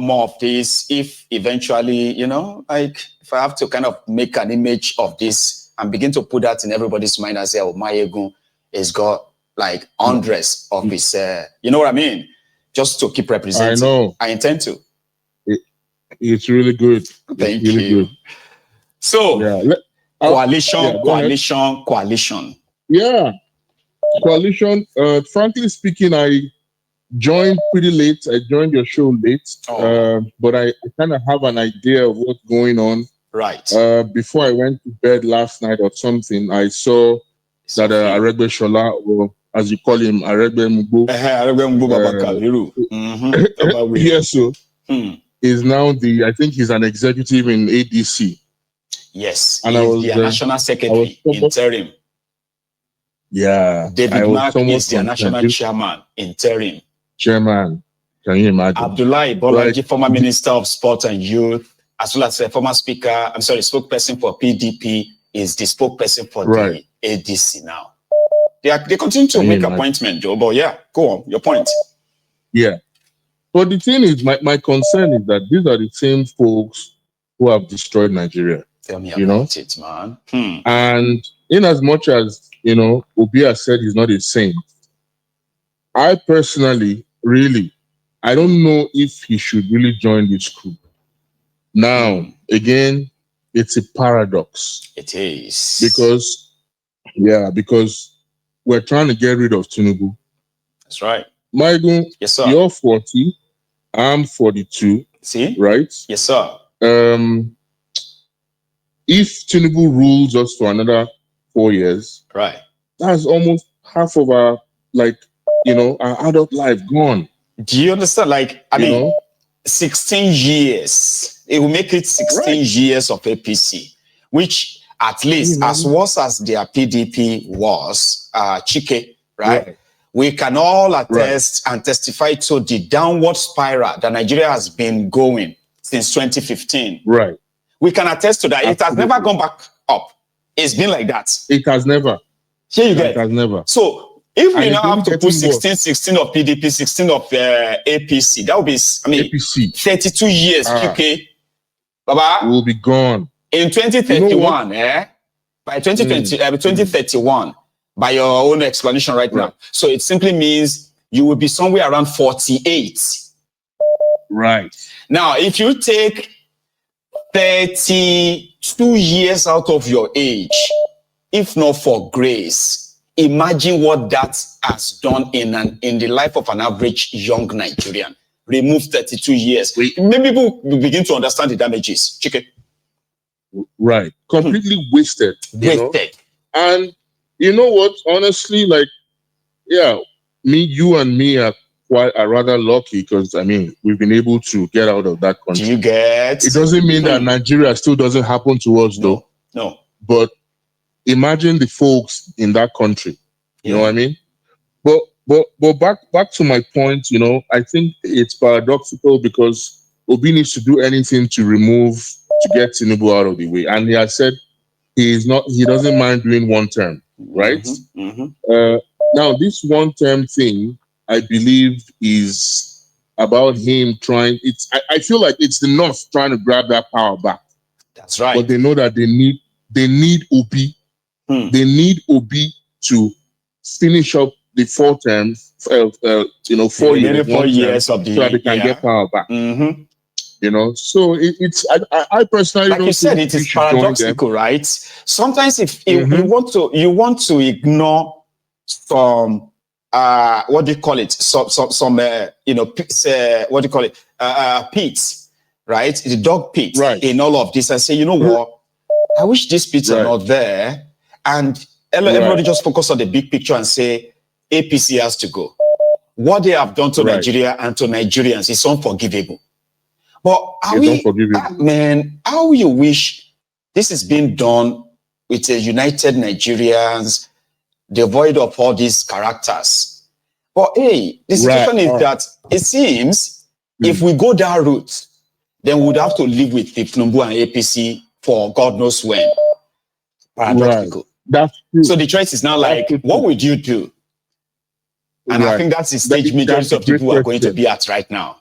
more of this if eventually, like if I have to kind of make an image of this and begin to put that in everybody's mind and say, oh, Mayegun has got like hundreds of his, you know what I mean? Just to keep representing. I know. I intend to. It's really good. Thank really you. Good. So, yeah. coalition. Yeah, coalition. Frankly speaking, I joined pretty late. I joined your show late, but I kind of have an idea of what's going on. Right. Before I went to bed last night or something, I saw that Aregbe Shola, or as you call him, Aregbe Mugbo. Yes, so is now I think he's an executive in ADC. Yes, and he's the national secretary interim. Yeah. David Mark is the national chairman interim. Chairman, can you imagine? Abdullahi Bolaji, former Minister of Sport and Youth, as well as a former spokesperson for PDP, is the spokesperson for the ADC now. They continue to make appointments, Joe, but yeah, go on, your point. Yeah. But the thing is, my concern is that these are the same folks who have destroyed Nigeria. Tell me about it, man. And in as much as, Obi has said he's not a saint, I personally, really, I don't know if he should really join this group. Now, again, it's a paradox. It is. Because we're trying to get rid of Tinubu. That's right. Mayegun, yes, sir. You're 40, I'm 42. See? Right? Yes, sir. If Tinubu rules us for another 4 years, right, that's almost half of our, our adult life gone. Do you understand? I mean, 16 years. It will make it 16 years of APC, which at least as worse as their PDP was, Chike, right? We can all attest and testify to the downward spiral that Nigeria has been going since 2015. Right. We can attest to that. Absolutely. It has never gone back up. It's been like that. It has never. Here you get. It has never. So if we now have to put 16 of PDP, 16 of APC, that would be, APC. 32 years, okay? Baba, will be gone. In 2031, by 2031, by your own explanation right now. So it simply means you will be somewhere around 48. Right. Now, if you take 32 years out of your age, if not for grace, imagine what that has done in the life of an average young Nigerian. Remove 32 years. Maybe people will begin to understand the damages. Chike. Right. Completely wasted. Wasted. And you know what? Honestly, you and me are rather lucky because, we've been able to get out of that country. Do you get? It doesn't mean that Nigeria still doesn't happen to us, though. No. But imagine the folks in that country. You know what I mean? But back to my point, I think it's paradoxical because Obi needs to do anything to get Tinubu out of the way. And he has said he doesn't mind doing one term, right? Now, this one term thing, I believe, is about him trying. I feel like it's the North trying to grab that power back. That's right. But they know that they need Obi. They need Obi to finish up the 4 terms, 4 years, 4 years of the so that they can get power back. So I personally, like you said, it is paradoxical, right? Sometimes if you want to ignore some what do you call it? Some pits, right? The dog pits in all of this, and say, you know what? I wish these pits are not there, and everybody just focus on the big picture and say APC has to go. What they have done to Nigeria and to Nigerians is unforgivable. But how you wish this is being done with a united Nigerians, devoid of all these characters. But hey, the situation is that it seems if we go that route, then we would have to live with Tinubu and APC for God knows when. Paradoxical. That's true. So the choice is now what would you do? And I think that's the stage majority of people are going to be at right now.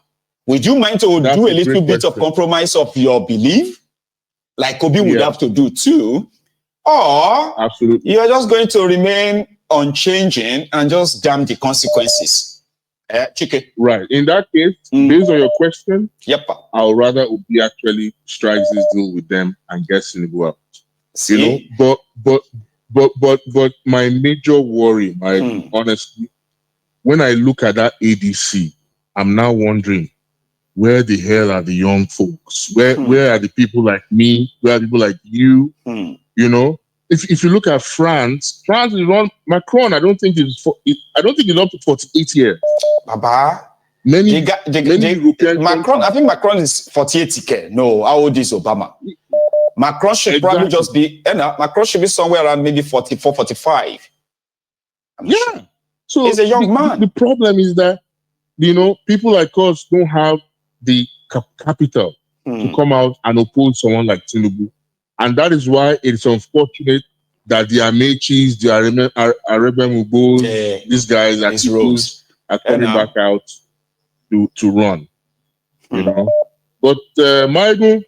Would you mind to do a little bit of compromise of your belief, like Obi would have to do too? Or absolutely, you're just going to remain unchanging and just damn the consequences? Chike. Right. In that case, based on your question, yep, I'll rather Obi actually strikes this deal with them and gets Tinubu out. See? You know, but my major worry, honestly, when I look at that ADC, I'm now wondering, where the hell are the young folks? Where are the people like me? Where are people like you? You know, if you look at France is on Macron. I don't think he's up to 48 years. Baba, many European Macron. I think Macron is 48. No, how old is Obama? Macron should probably just be. Macron should be somewhere around maybe 44, 45. Yeah. So he's a young man. The problem is that, you know, people like us don't have the capital to come out and oppose someone like Tinubu. And that is why it's unfortunate that the Amechis, the Arabian Mubos, these guys are coming back out to run. You know? But Michael,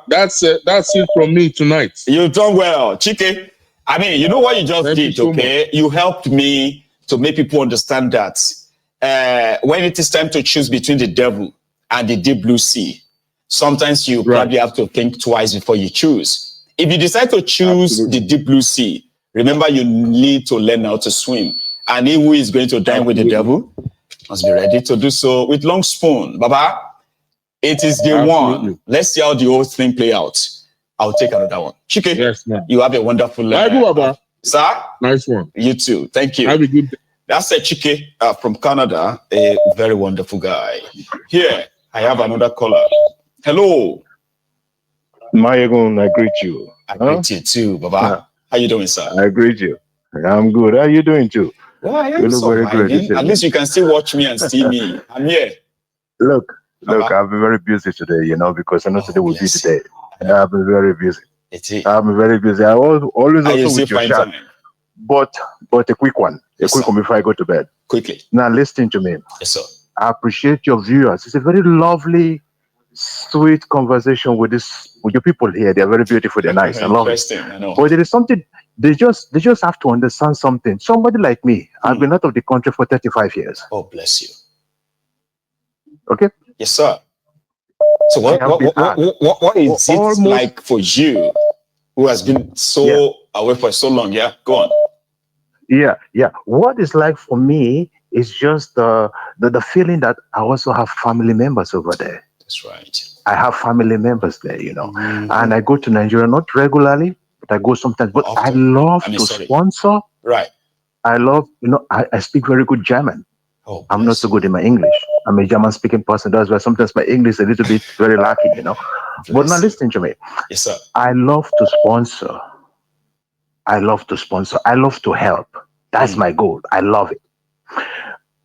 that's it from me tonight. You've done well. Chike, I mean, you know what you just did, okay? You helped me to make people understand that when it is time to choose between the devil and the deep blue sea, sometimes you probably have to think twice before you choose. If you decide to choose the deep blue sea, remember you need to learn how to swim. And he who is going to dine with the devil must be ready to do so with long spoon. Baba, it is day one. Let's see how the whole thing play out. I'll take another one. Chike, yes, you have a wonderful sir. Nice one. You too. Thank you. Have a good day. That's a Chike from Canada, a very wonderful guy. Here, I have another caller. Hello. Mayegun, I greet you. I greet you too, Baba. How you doing, sir? I greet you. I'm good. How are you doing too? Well, I am surviving. At least you can still watch me and see me. I'm here. Look, I've been very busy today, you know, because I know today will be the day. I've been very busy. I've been very busy. I always also with your chat. But a quick one. A quick one before I go to bed. Quickly. Now listen to me. Yes, sir. I appreciate your viewers. It's a very lovely, sweet conversation with your people here. They're very beautiful. They're nice. I love it. I know. But there is something they just have to understand something. Somebody like me, I've been out of the country for 35 years. Oh, bless you. Okay. Yes, sir. So what is it like for you, who has been away for so long? Yeah, go on. Yeah. What it's like for me is just the feeling that I also have family members over there. That's right. I have family members there, you know, and I go to Nigeria not regularly, but I go sometimes. But I love to sponsor. Right. I love, you know, I speak very good German. Oh, I'm not so good in my English. I'm a German-speaking person. That's why sometimes my English is a little bit very lacking, you know. But now listen to me. Yes, sir. I love to sponsor. I love to help. That's my goal. I love it.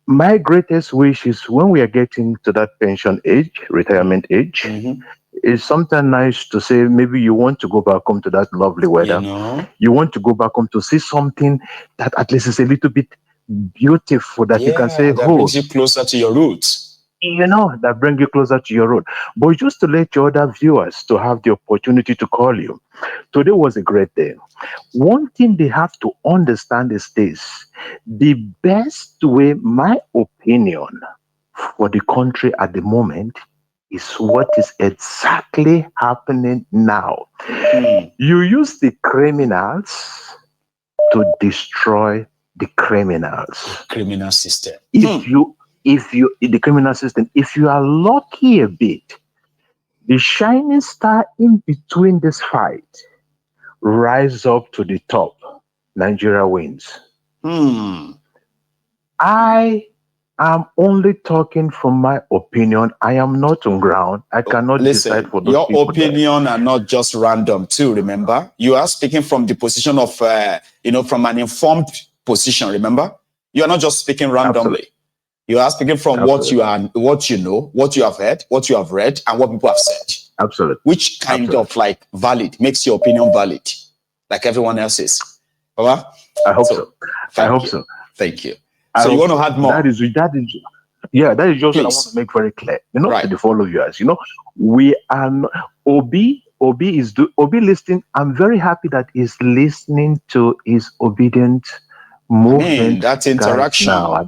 My greatest wish is when we are getting to that pension age, retirement age, it's sometimes nice to say maybe you want to go back home to that lovely weather. You know? You want to go back home to see something that at least is a little bit beautiful that you can say, that brings you closer to your roots. You know, that brings you closer to your root. But just to let your other viewers to have the opportunity to call you. Today was a great day. One thing they have to understand is this. The best way, my opinion, for the country at the moment is what is exactly happening now. You use the criminals to destroy the criminals. Criminal system. If you in the criminal system, if you are lucky a bit, the shining star in between this fight rise up to the top. Nigeria wins. I am only talking from my opinion. I am not on ground. I cannot decide for those people. Your opinion are not just random too, remember? You are speaking from the position of, from an informed position, remember? You are not just speaking randomly. Absolutely. You are speaking from what you know, what you have heard, what you have read, and what people have said. Absolutely. Which kind of like valid, makes your opinion valid, like everyone else's. Baba? I hope so. I hope so. Thank you. So you want to add more? That is Yeah, that is just what I Please. want to make very clear, to Right. the followers. We are not, Obi listening. I'm very happy that he's listening to his obedient movement That guys interaction, now.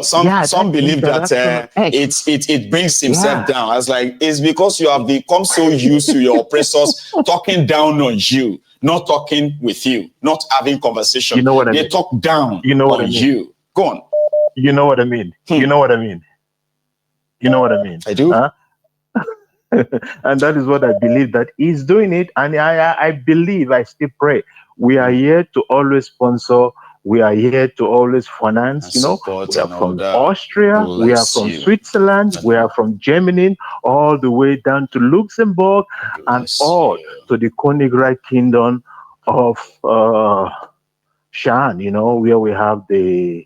some believe that it brings himself down. I was like, it's because you have become so used to your oppressors talking down on you, not talking with you, not having conversation. You know what I mean? They talk down what on I mean? you. Go on. You know what I mean? You know what I mean? You know what I mean? I do. Huh? And that is what I believe that he's doing it. And I believe, I still pray. We are here to always sponsor. We are here to always finance. We are from Austria. We are from Switzerland. We are from Germany, all the way down to Luxembourg, and all to the Königreich Kingdom of Shan. Where we have the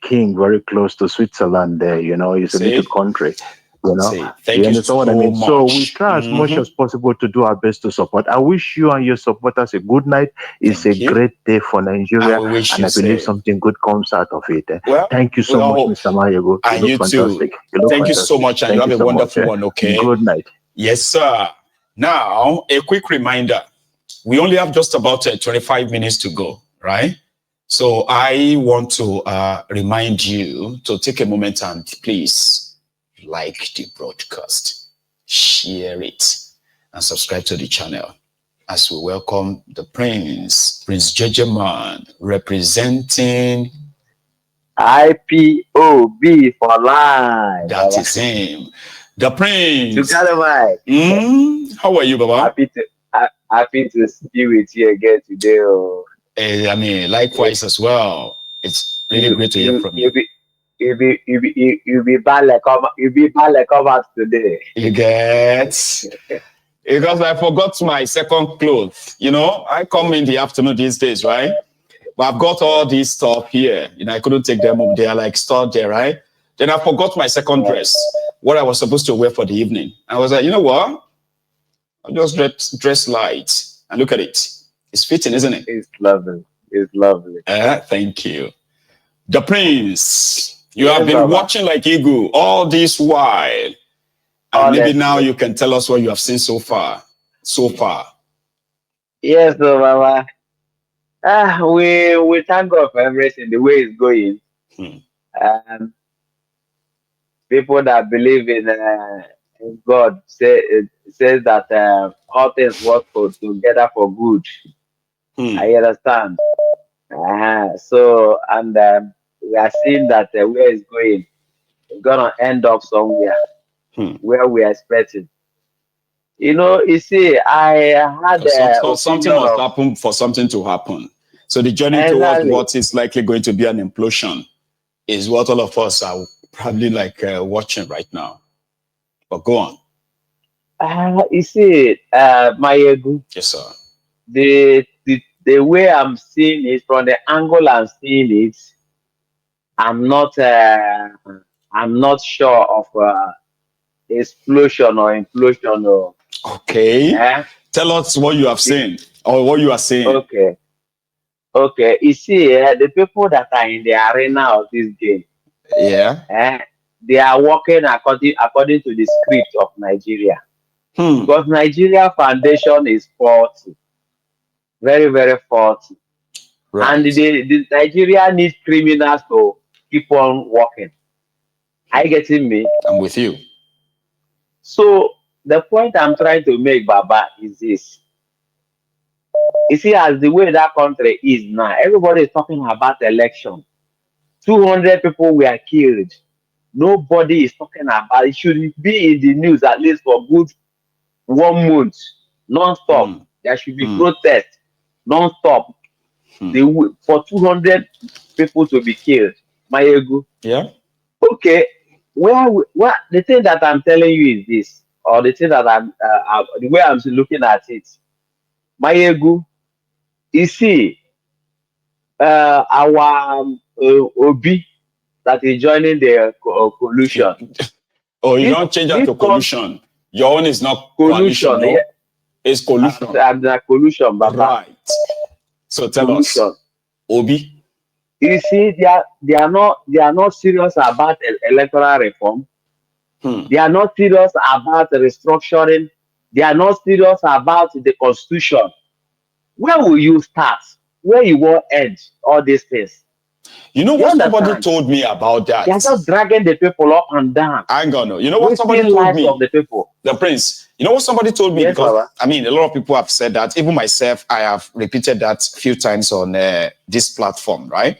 king very close to Switzerland. There, it's a little country. Thank you understand what I mean? Much. So we try as much as possible to do our best to support. I wish you and your supporters a good night. It's a great day for Nigeria, and I believe something good comes out of it. Well, thank you so much, Mr. Mayego. And you fantastic. Too. Thank you so much, and you have a wonderful one. Okay. Good night. Yes, sir. Now, a quick reminder: we only have just about 25 minutes to go, right? So I want to remind you to take a moment and please like the broadcast, share it, and subscribe to the channel as we welcome the Prince Jejeman, representing IPOB for life. That is him. The Prince. Together, Mike. How are you, Baba? Happy to be with you again today. I mean, likewise as well. It's really great to hear from you. You'll be bad like come out today. You get because I forgot my second clothes. I come in the afternoon these days, right? But I've got all these stuff here. I couldn't take them up. They are like stored there, right? Then I forgot my second dress, what I was supposed to wear for the evening. I was like, you know what? I'll just dress light and look at it. It's fitting, isn't it? It's lovely. It's lovely. Thank you. The Prince. You have been watching like eagle all this while. And maybe now you can tell us what you have seen so far. Yes, no, Mama. We thank God for everything, the way it's going. People that believe in God says that all things work together for good. I understand. So, and we are seeing that where it's going, it's gonna end up somewhere where we are expecting. You see, I had something must happen for something to happen. So the journey towards what is likely going to be an implosion is what all of us are probably watching right now. But go on. You see, Mayegu. Yes, sir. The way I'm seeing it, from the angle I'm seeing it, I'm not sure of explosion or implosion. Or okay. Tell us what you have seen or what you are saying. Okay. You see, the people that are in the arena of this game, they are working according to the script of Nigeria. Because Nigeria foundation is faulty, very, very faulty. Right. And the Nigeria needs criminals to keep on working. Are you getting me? I'm with you. So the point I'm trying to make, Baba, is this. You see, as the way that country is now, everybody is talking about election. 200 people were killed. Nobody is talking about it. Should be in the news at least for good 1 month, non-stop. There should be protest, non-stop. For 200 people to be killed. Mayegu. Yeah. Okay. The thing that I'm telling you is this, or the thing that the way I'm looking at it. Mayegu, you see, our Obi that is joining the coalition. Oh, you don't change that to coalition. Your own is not coalition, no? It's collusion. And the collusion, Baba. Right. So tell us, Obi. You see, they are not serious about electoral reform. They are not serious about restructuring. They are not serious about the constitution. Where will you start? Where you will end all these things? You know what somebody told me about that? They are just dragging the people up and down. I'm gonna. You know what somebody told me? Of the people. The prince. You know what somebody told me? Yes, because Baba. I mean, a lot of people have said that. Even myself, I have repeated that a few times on this platform, right?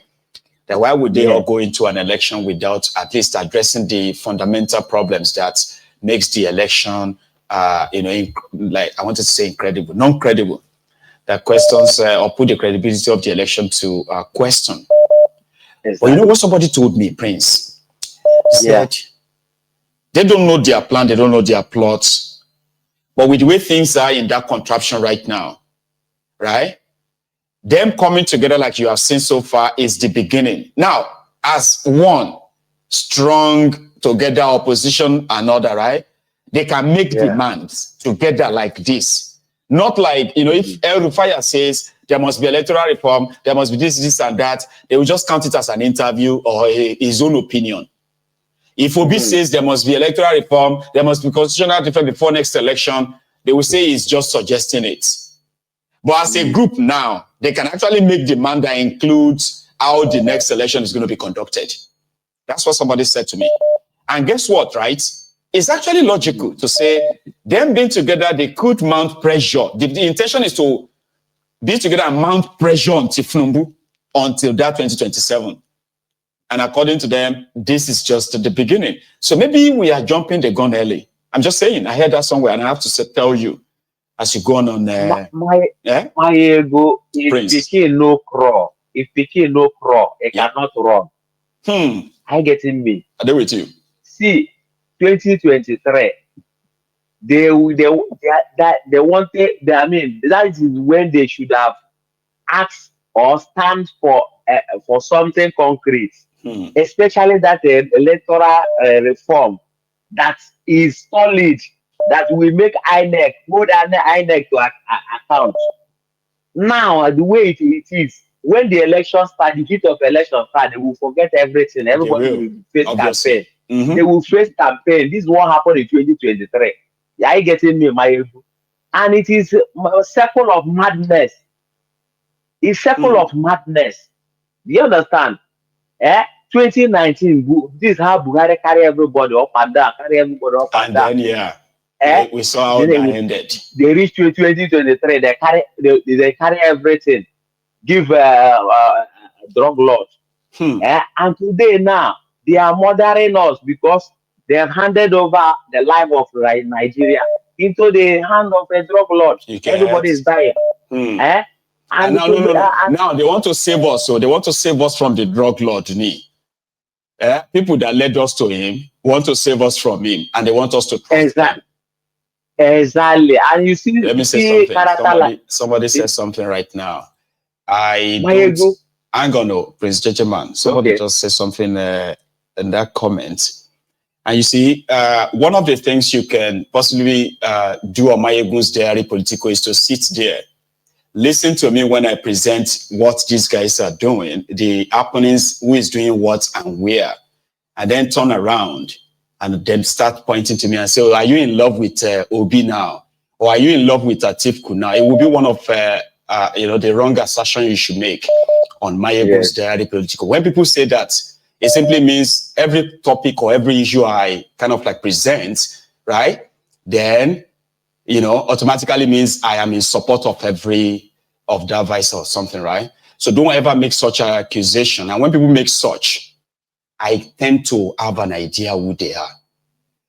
That why would they all go into an election without at least addressing the fundamental problems that makes the election, like I wanted to say incredible, non-credible, that questions or put the credibility of the election to question. Exactly. But you know what somebody told me, Prince? He said, they don't know their plan, they don't know their plots. But with the way things are in that contraption right now, right? Them coming together like you have seen so far is the beginning. Now, as one strong together opposition another, right? They can make demands together like this. Not like, if El Rufai says there must be electoral reform, there must be this and that, they will just count it as an interview or his own opinion. If Obi says there must be electoral reform, there must be constitutional reform before next election, they will say he's just suggesting it. But as a group now, they can actually make demand that includes how the next election is going to be conducted. That's what somebody said to me. And guess what, right? It's actually logical to say them being together, they could mount pressure. The intention is to be together and mount pressure on Tifnumbu until that 2027. And according to them, this is just the beginning. So maybe we are jumping the gun early. I'm just saying, I heard that somewhere and I have to tell you as you go on there. My ego, if Pikin no crawl, it cannot run. I getting me. Are they with you? See, 2023, they wanted, I mean, that is when they should have asked or stand for something concrete, especially that electoral reform that is solid, that will make INEC, more than INEC to account. Now, the way it is, when the election starts, the heat of election starts, they will forget everything. Everybody will face campaign. They will face campaign. This is what happened in 2023. Are you getting me, my ego? And it is a circle of madness. It's a circle of madness. Do you understand? 2019, this is how Buhari carry everybody up and down, and then, we saw how that ended. They reached 2023, they carry everything. Give drug laws. And today now, they are murdering us because they have handed over the life of Nigeria into the hand of a drug lord. Everybody is dying. And now they want to save us. So they want to save us from the drug lord. People that led us to him want to save us from him, and they want us to trust them. Exactly. And you see, let me say something. Somebody says something right now. I'm gonna Prince Jejeman. Somebody just said something in that comment. And you see, one of the things you can possibly do on Mayegun's Diary Politico is to sit there, listen to me when I present what these guys are doing, the happenings, who is doing what and where, and then turn around and then start pointing to me and say, oh, are you in love with Obi now? Or are you in love with Atiku now? It will be one of the wrong assertion you should make on Mayegun's Diary Politico. When people say that, it simply means every topic or every issue I kind of like present, right? Then, automatically means I am in support of every of that vice or something, right? So don't ever make such an accusation. And when people make such, I tend to have an idea who they are.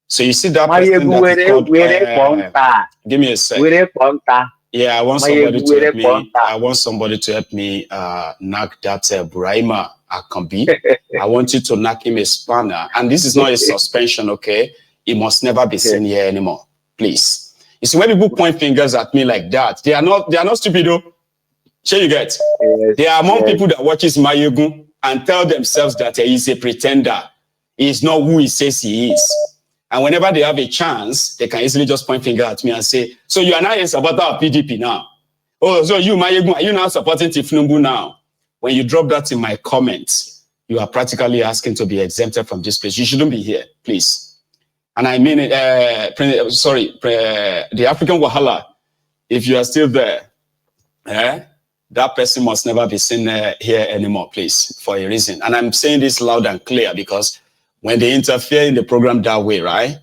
So you see that person that is called, give me a second. Yeah, I want somebody to help me. I want somebody to help me knock that Burahima Akambi. I want you to knock him a spanner. And this is not a suspension, okay? It must never be seen here anymore. Please. You see, when people point fingers at me like that, they are not stupid though. Sure you get? They are among people that watches Mayegun and tell themselves that he is a pretender. He is not who he says he is. And whenever they have a chance, they can easily just point finger at me and say, so you are now a supporter of PDP now. Oh, so you, Mayegun, are you now supporting Tifnumbu now? when you drop that in my comments, you are practically asking to be exempted from this place. You shouldn't be here, please. And I mean it, the African Wahala, if you are still there, that person must never be seen here anymore, please, for a reason. And I'm saying this loud and clear because when they interfere in the program that way, right,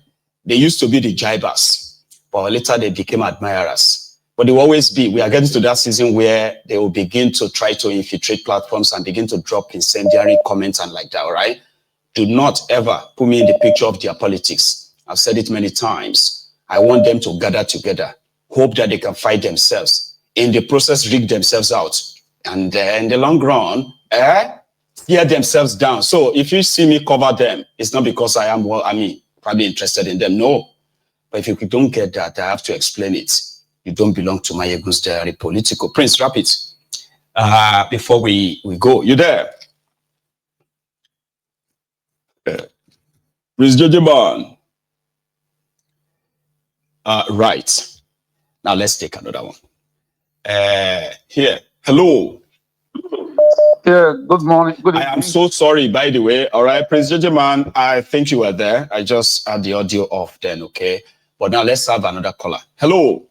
they used to be the jibers, but later they became admirers. But they will always be, we are getting to that season where they will begin to try to infiltrate platforms and begin to drop incendiary comments and like that, all right? Do not ever put me in the picture of their politics. I've said it many times. I want them to gather together, hope that they can fight themselves. In the process, rig themselves out. And in the long run, tear themselves down. So if you see me cover them, it's not because I am, probably interested in them. No. But if you don't get that, I have to explain it. You don't belong to my Egun's Diary Political. Prince, wrap it. Before we go. You there? Prince Jojiman. Right. Now let's take another one. Here. Hello. Yeah, good morning. Good evening. I am so sorry, by the way. All right, Prince Jojiman, I think you were there. I just had the audio off then, okay? But now let's have another caller. Hello.